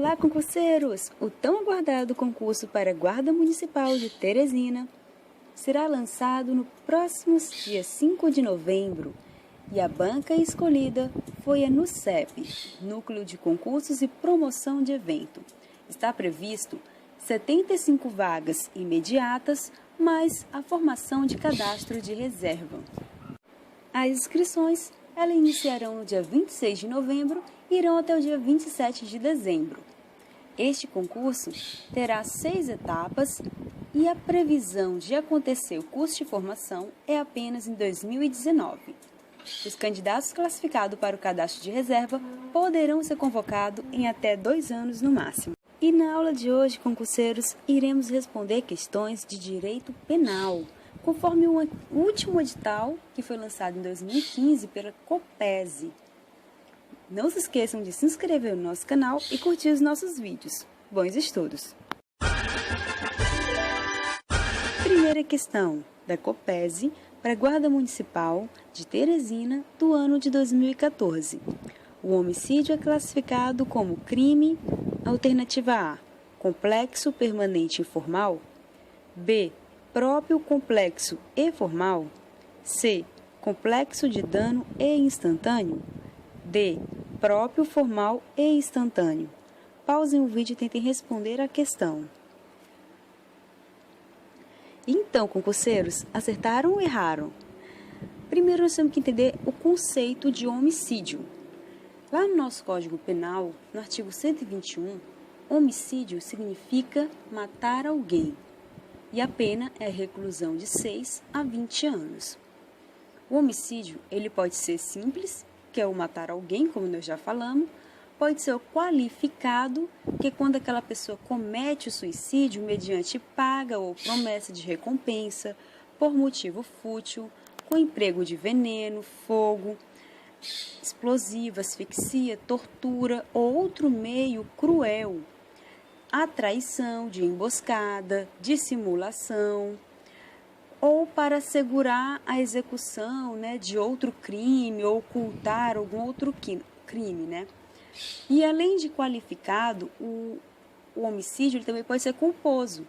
Olá, concurseiros! O tão aguardado concurso para Guarda Municipal de Teresina será lançado no próximo dia 5 de novembro e a banca escolhida foi a NUCEP, Núcleo de Concursos e Promoção de Evento. Está previsto 75 vagas imediatas, mais a formação de cadastro de reserva. As inscrições elas iniciarão no dia 26 de novembro e irão até o dia 27 de dezembro. Este concurso terá 6 etapas e a previsão de acontecer o curso de formação é apenas em 2019. Os candidatos classificados para o cadastro de reserva poderão ser convocados em até 2 anos no máximo. E na aula de hoje, concurseiros, iremos responder questões de direito penal, conforme o último edital que foi lançado em 2015 pela COPESE. Não se esqueçam de se inscrever no nosso canal e curtir os nossos vídeos. Bons estudos! Primeira questão da COPESE para a Guarda Municipal de Teresina do ano de 2014. O homicídio é classificado como crime. Alternativa A, complexo permanente informal. B, próprio complexo e formal. C, complexo de dano e instantâneo. D, próprio formal e instantâneo. Pausem o vídeo e tentem responder a questão. Então, concurseiros, acertaram ou erraram? Primeiro, nós temos que entender o conceito de homicídio. Lá no nosso Código Penal, no artigo 121, homicídio significa matar alguém e a pena é reclusão de 6 a 20 anos. O homicídio ele pode ser simples, que é o matar alguém, como nós já falamos, pode ser o qualificado, que é quando aquela pessoa comete o suicídio mediante paga ou promessa de recompensa, por motivo fútil, com emprego de veneno, fogo, explosiva, asfixia, tortura ou outro meio cruel, a traição de emboscada, dissimulação, ou para assegurar a execução, de outro crime ou ocultar algum outro crime, E além de qualificado, o homicídio ele também pode ser culposo,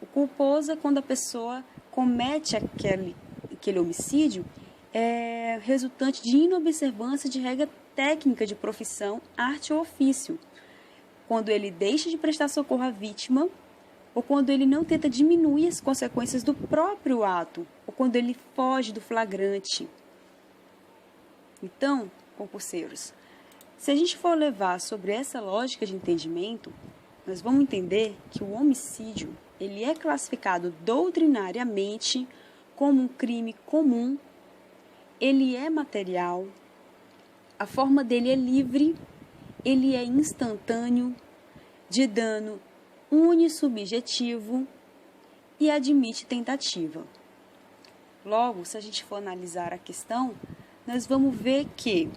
O culposo é quando a pessoa comete aquele homicídio resultante de inobservância de regra técnica de profissão, arte ou ofício, quando ele deixa de prestar socorro à vítima, ou quando ele não tenta diminuir as consequências do próprio ato, ou quando ele foge do flagrante. Então, concurseiros, se a gente for levar sobre essa lógica de entendimento, nós vamos entender que o homicídio ele é classificado doutrinariamente como um crime comum. Ele é material, a forma dele é livre, ele é instantâneo, de dano unissubjetivo e admite tentativa. Logo, se a gente for analisar a questão, nós vamos ver que,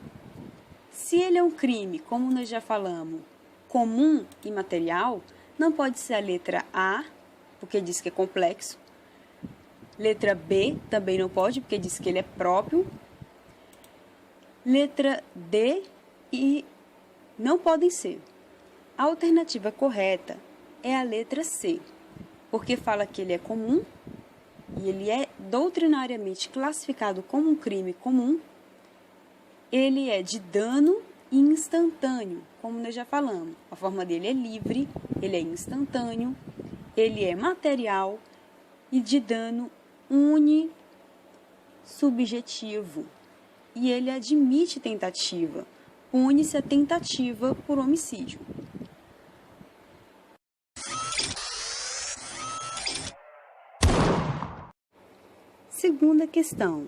se ele é um crime, como nós já falamos, comum e material, não pode ser a letra A, porque diz que é complexo. Letra B também não pode, porque diz que ele é próprio. Letra D e não podem ser. A alternativa correta é a letra C, porque fala que ele é comum e ele é doutrinariamente classificado como um crime comum. Ele é de dano instantâneo, como nós já falamos. A forma dele é livre, ele é instantâneo, ele é material e de dano unissubjetivo. E ele admite tentativa. Une-se a tentativa por homicídio. Segunda questão.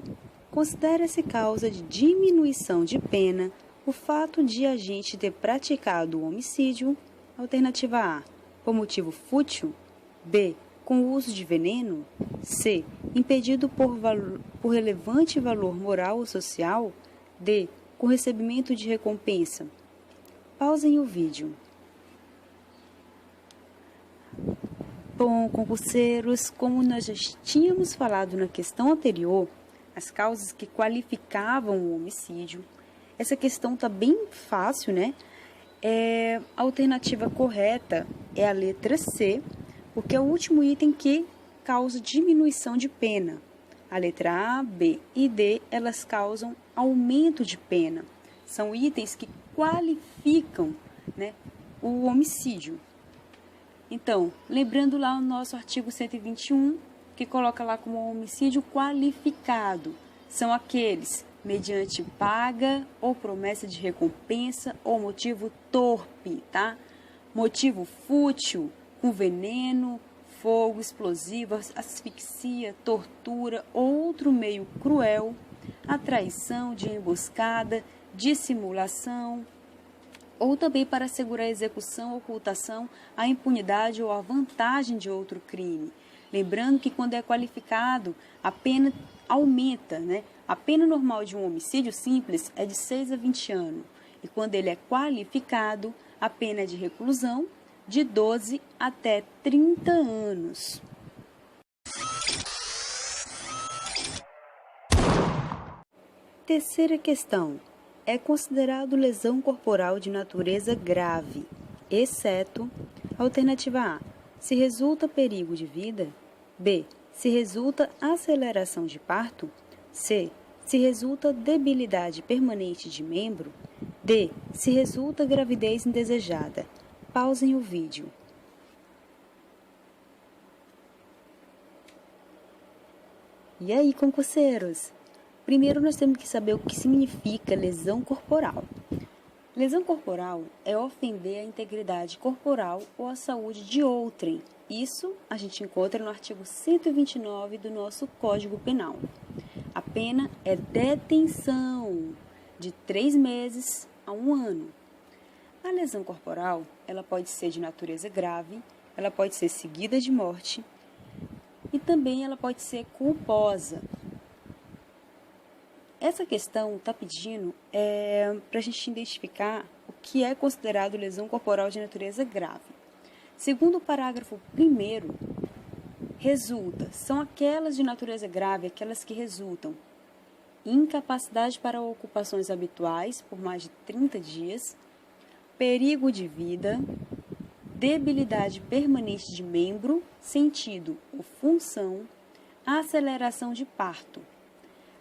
Considera-se causa de diminuição de pena o fato de agente ter praticado o homicídio. Alternativa A, por motivo fútil. B, com o uso de veneno. C, impedido por relevante valor moral ou social. D, com recebimento de recompensa. Pausem o vídeo. Bom, concurseiros, como nós já tínhamos falado na questão anterior, as causas que qualificavam o homicídio, essa questão está bem fácil, A alternativa correta é a letra C, porque é o último item que causa diminuição de pena. A letra A, B e D, elas causam aumento de pena. São itens que qualificam, né, o homicídio. Então, lembrando lá o nosso artigo 121, que coloca lá como homicídio qualificado. São aqueles mediante paga ou promessa de recompensa ou motivo torpe, tá? Motivo fútil, com veneno, fogo, explosivo, asfixia, tortura, outro meio cruel, a traição de emboscada, dissimulação, ou também para assegurar a execução, ocultação, a impunidade ou a vantagem de outro crime. Lembrando que quando é qualificado, a pena aumenta, né? A pena normal de um homicídio simples é de 6 a 20 anos. E quando ele é qualificado, a pena é de reclusão de 12 até 30 anos. Terceira questão. É considerado lesão corporal de natureza grave, exceto alternativa A, se resulta perigo de vida, B, se resulta aceleração de parto, C, se resulta debilidade permanente de membro, D, se resulta gravidez indesejada. Pausem o vídeo. E aí, concurseiros? Primeiro, nós temos que saber o que significa lesão corporal. Lesão corporal é ofender a integridade corporal ou a saúde de outrem. Isso a gente encontra no artigo 129 do nosso Código Penal. A pena é detenção de 3 meses a 1 ano. A lesão corporal, ela pode ser de natureza grave, ela pode ser seguida de morte e também ela pode ser culposa. Essa questão está pedindo para a gente identificar o que é considerado lesão corporal de natureza grave. Segundo o parágrafo 1º, são aquelas de natureza grave, aquelas que resultam em incapacidade para ocupações habituais por mais de 30 dias, perigo de vida, debilidade permanente de membro, sentido ou função, aceleração de parto.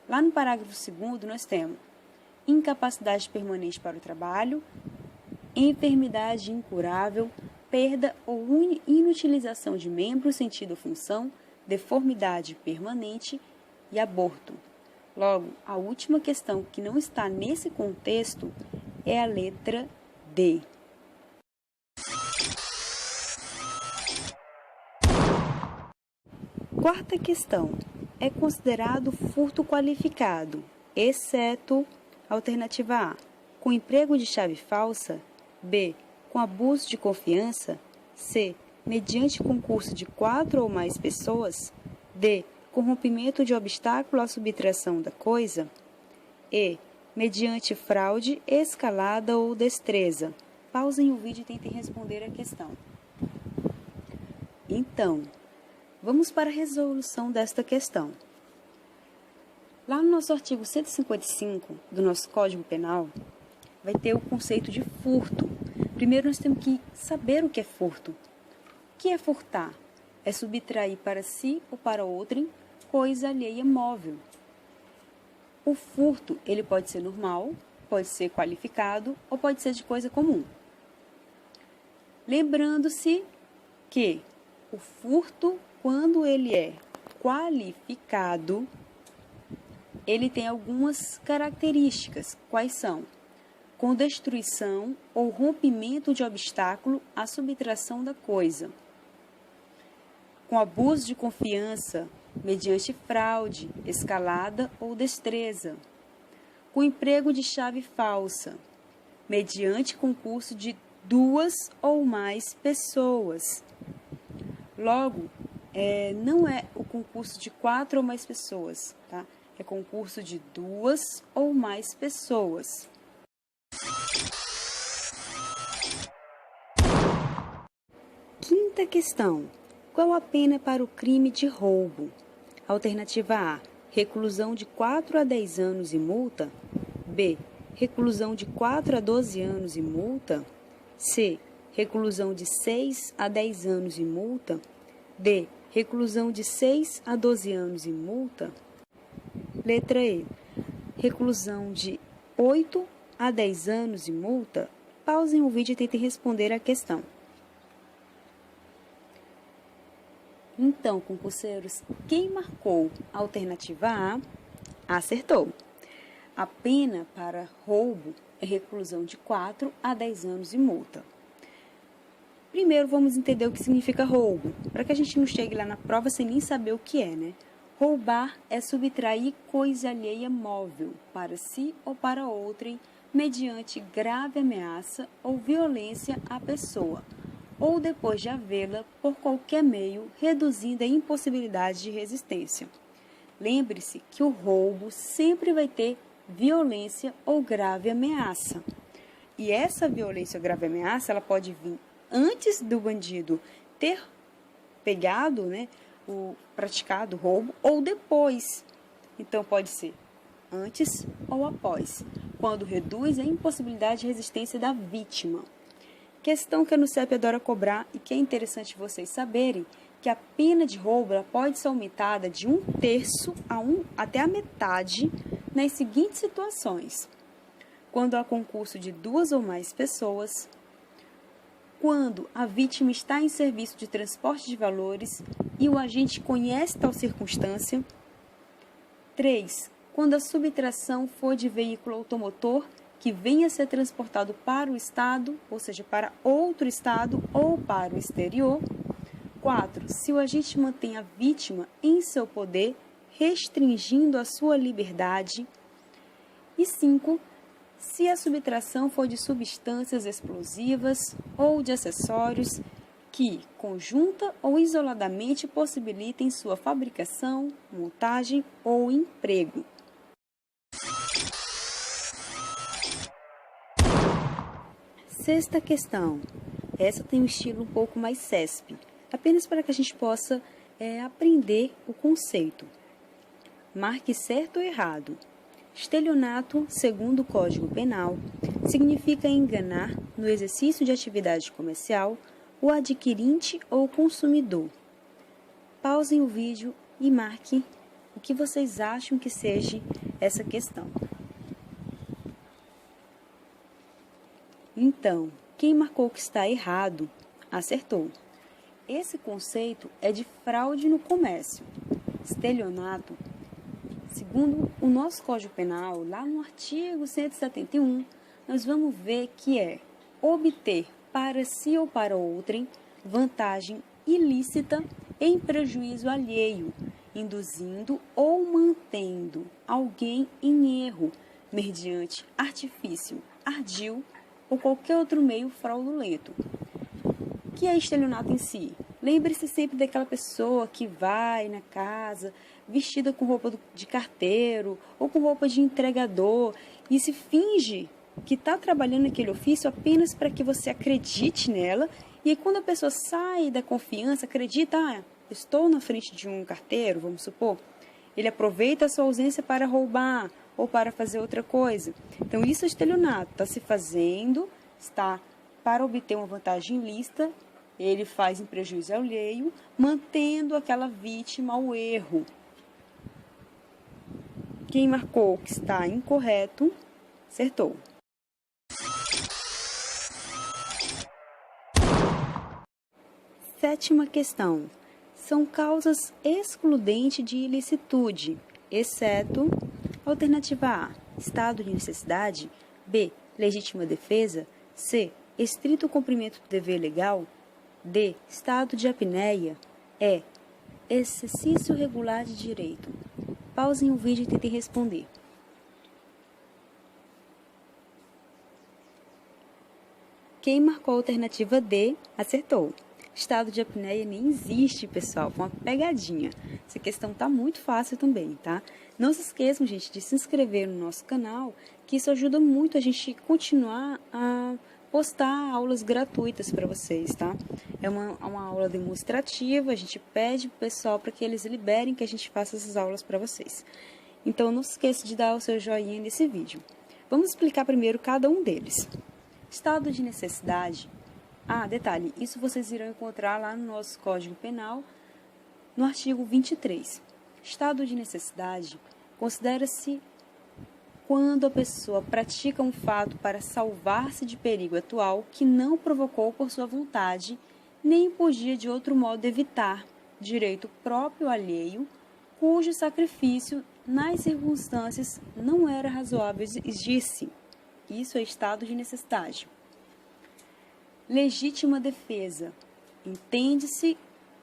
Lá no parágrafo 2º, nós temos incapacidade permanente para o trabalho, enfermidade incurável, perda ou inutilização de membro, sentido ou função, deformidade permanente e aborto. Logo, a última questão que não está nesse contexto é a letra D. Quarta questão. É considerado furto qualificado, exceto alternativa A, com emprego de chave falsa, B, com abuso de confiança, C, mediante concurso de 4 ou mais pessoas, D, com rompimento de obstáculo à subtração da coisa, E, mediante fraude, escalada ou destreza. Pausem o vídeo e tentem responder a questão. Então, vamos para a resolução desta questão. Lá no nosso artigo 155 do nosso Código Penal, vai ter o conceito de furto. Primeiro, nós temos que saber o que é furto. O que é furtar? É subtrair para si ou para outrem coisa alheia móvel. O furto, ele pode ser normal, pode ser qualificado ou pode ser de coisa comum. Lembrando-se que o furto, quando ele é qualificado, ele tem algumas características. Quais são? Com destruição ou rompimento de obstáculo à subtração da coisa. Com abuso de confiança, mediante fraude, escalada ou destreza. Com emprego de chave falsa, mediante concurso de 2 ou mais pessoas. Logo, não é o concurso de 4 ou mais pessoas, tá? É concurso de 2 ou mais pessoas. Quinta questão. Qual a pena para o crime de roubo? Alternativa A, reclusão de 4 a 10 anos e multa. B, reclusão de 4 a 12 anos e multa. C. Reclusão de 6 a 10 anos e multa. D. Reclusão de 6 a 12 anos e multa. Letra E. Reclusão de 8 a 10 anos e multa. Pausem o vídeo e tentem responder a questão. Então, concurseiros, quem marcou a alternativa A, acertou. A pena para roubo é reclusão de 4 a 10 anos e multa. Primeiro, vamos entender o que significa roubo, para que a gente não chegue lá na prova sem nem saber o que é, né? Roubar é subtrair coisa alheia móvel para si ou para outrem, mediante grave ameaça ou violência à pessoa, ou depois de havê-la por qualquer meio, reduzindo a impossibilidade de resistência. Lembre-se que o roubo sempre vai ter violência ou grave ameaça. E essa violência ou grave ameaça, ela pode vir antes do bandido ter pegado, né, praticado o roubo, ou depois. Então, pode ser antes ou após, quando reduz a impossibilidade de resistência da vítima. Questão que a NUCEP adora cobrar e que é interessante vocês saberem, que a pena de roubo ela pode ser aumentada de 1/3 até a metade nas seguintes situações: quando há concurso de 2 ou mais pessoas, quando a vítima está em serviço de transporte de valores e o agente conhece tal circunstância. 3. Quando a subtração for de veículo automotor que venha a ser transportado para o Estado, ou seja, para outro Estado ou para o exterior. 4. Se o agente mantém a vítima em seu poder, restringindo a sua liberdade. E 5. Se a subtração for de substâncias explosivas ou de acessórios que, conjunta ou isoladamente, possibilitem sua fabricação, montagem ou emprego. Sexta questão. Essa tem um estilo um pouco mais CESP, apenas para que a gente possa aprender o conceito. Marque certo ou errado. Estelionato, segundo o Código Penal, significa enganar no exercício de atividade comercial o adquirente ou consumidor. Pausem o vídeo e marquem o que vocês acham que seja essa questão. Então, quem marcou que está errado, acertou. Esse conceito é de fraude no comércio. Estelionato, segundo o nosso Código Penal, lá no artigo 171, nós vamos ver que é obter para si ou para outrem vantagem ilícita em prejuízo alheio, induzindo ou mantendo alguém em erro, mediante artifício ardil ou qualquer outro meio fraudulento. O que é estelionato em si? Lembre-se sempre daquela pessoa que vai na casa vestida com roupa de carteiro ou com roupa de entregador e se finge que está trabalhando naquele ofício apenas para que você acredite nela. E aí, quando a pessoa sai da confiança, acredita, estou na frente de um carteiro, vamos supor, ele aproveita a sua ausência para roubar ou para fazer outra coisa. Então, isso é estelionato, está se fazendo, está para obter uma vantagem ilícita, ele faz em prejuízo alheio, mantendo aquela vítima ao erro. Quem marcou que está incorreto, acertou. Sétima questão. São causas excludentes de ilicitude, exceto alternativa A, estado de necessidade, B, legítima defesa, C, estrito cumprimento do dever legal, D, estado de apneia, E, exercício regular de direito. Pausem o vídeo e tentem responder. Quem marcou a alternativa D, acertou. Estado de apneia nem existe, pessoal, foi uma pegadinha. Essa questão está muito fácil também, tá? Não se esqueçam, gente, de se inscrever no nosso canal, que isso ajuda muito a gente continuar a postar aulas gratuitas para vocês, tá? É uma aula demonstrativa, a gente pede pro pessoal para que eles liberem que a gente faça essas aulas para vocês. Então, não se esqueça de dar o seu joinha nesse vídeo. Vamos explicar primeiro cada um deles. Estado de necessidade. Detalhe, isso vocês irão encontrar lá no nosso Código Penal, no artigo 23. Estado de necessidade considera-se quando a pessoa pratica um fato para salvar-se de perigo atual que não provocou por sua vontade, nem podia de outro modo evitar, direito próprio alheio, cujo sacrifício, nas circunstâncias, não era razoável exigir-se. Isso é estado de necessidade. Legítima defesa. Entende-se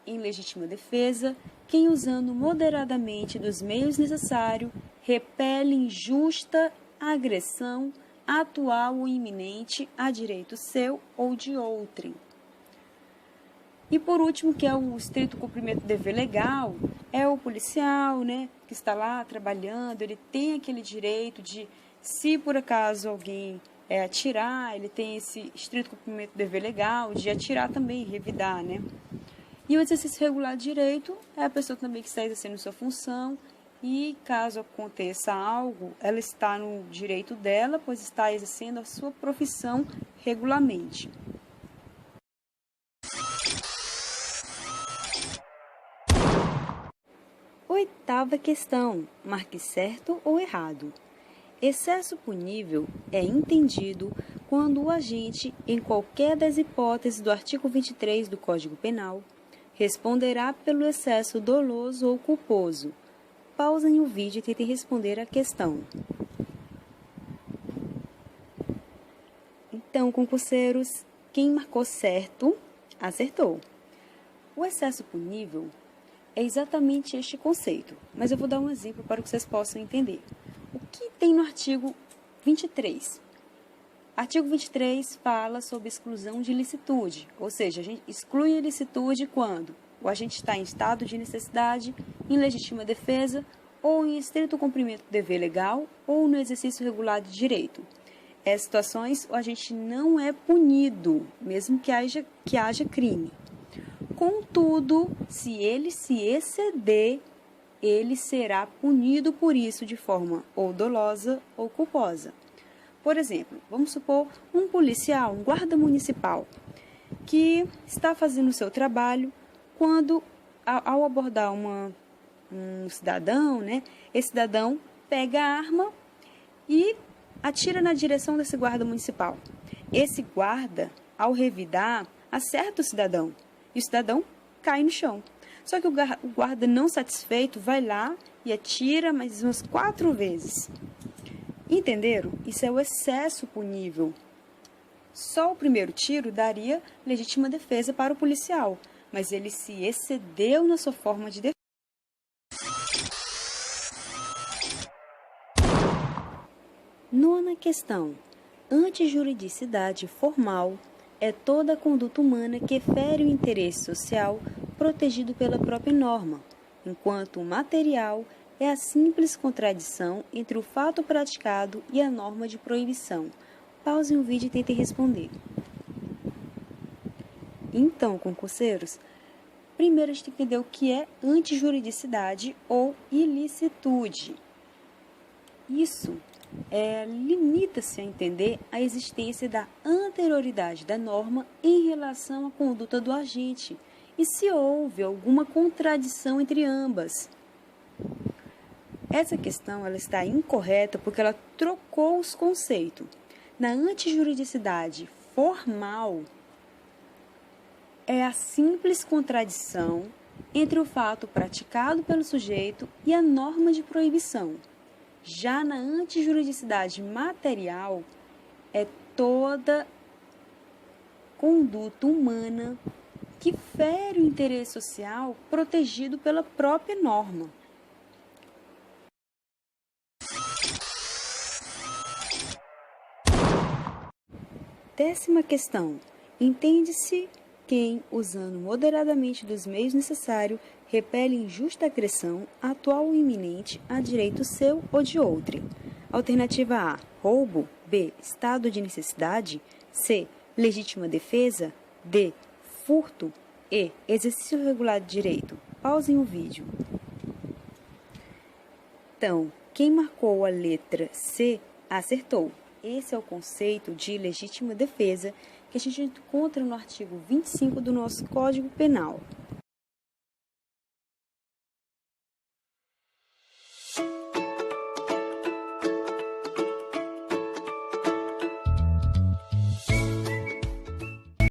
em legítima defesa quem, usando moderadamente dos meios necessários, repele injusta agressão atual ou iminente a direito seu ou de outrem. E por último, que é o estrito cumprimento do dever legal, é o policial, que está lá trabalhando, ele tem aquele direito de, se por acaso alguém atirar, ele tem esse estrito cumprimento do dever legal de atirar também, revidar, E o exercício regular de direito é a pessoa também que está exercendo sua função e, caso aconteça algo, ela está no direito dela, pois está exercendo a sua profissão regularmente. Oitava questão. Marque certo ou errado. Excesso punível é entendido quando o agente, em qualquer das hipóteses do artigo 23 do Código Penal, responderá pelo excesso doloso ou culposo. Pausem o vídeo e tentem responder a questão. Então, concurseiros, quem marcou certo, acertou. O excesso punível é exatamente este conceito, mas eu vou dar um exemplo para que vocês possam entender. O que tem no artigo 23? Artigo 23 fala sobre exclusão de ilicitude, ou seja, a gente exclui a ilicitude quando o agente está em estado de necessidade, em legítima defesa, ou em estrito cumprimento do dever legal, ou no exercício regular de direito. Essas situações, o agente não é punido, mesmo que haja crime. Contudo, se ele se exceder, ele será punido por isso de forma ou dolosa ou culposa. Por exemplo, vamos supor um policial, um guarda municipal, que está fazendo o seu trabalho quando, ao abordar um cidadão, esse cidadão pega a arma e atira na direção desse guarda municipal. Esse guarda, ao revidar, acerta o cidadão e o cidadão cai no chão. Só que o guarda, não satisfeito, vai lá e atira mais umas 4 vezes. Entenderam? Isso é o excesso punível. Só o primeiro tiro daria legítima defesa para o policial, mas ele se excedeu na sua forma de defesa. Nona questão. Antijuridicidade formal é toda a conduta humana que fere o interesse social protegido pela própria norma, enquanto o material é a simples contradição entre o fato praticado e a norma de proibição. Pausem o vídeo e tentem responder. Então, concurseiros, primeiro a gente tem que entender o que é antijuridicidade ou ilicitude. Isso limita-se a entender a existência da anterioridade da norma em relação à conduta do agente e se houve alguma contradição entre ambas. Essa questão ela está incorreta porque ela trocou os conceitos. Na antijuridicidade formal, é a simples contradição entre o fato praticado pelo sujeito e a norma de proibição. Já na antijuridicidade material, é toda conduta humana que fere o interesse social protegido pela própria norma. Décima questão. Entende-se quem, usando moderadamente dos meios necessários, repele injusta agressão, atual ou iminente, a direito seu ou de outrem. Alternativa A, roubo. B, estado de necessidade. C, legítima defesa. D, furto. E, exercício regular de direito. Pausem o vídeo. Então, quem marcou a letra C, acertou. Esse é o conceito de legítima defesa que a gente encontra no artigo 25 do nosso Código Penal.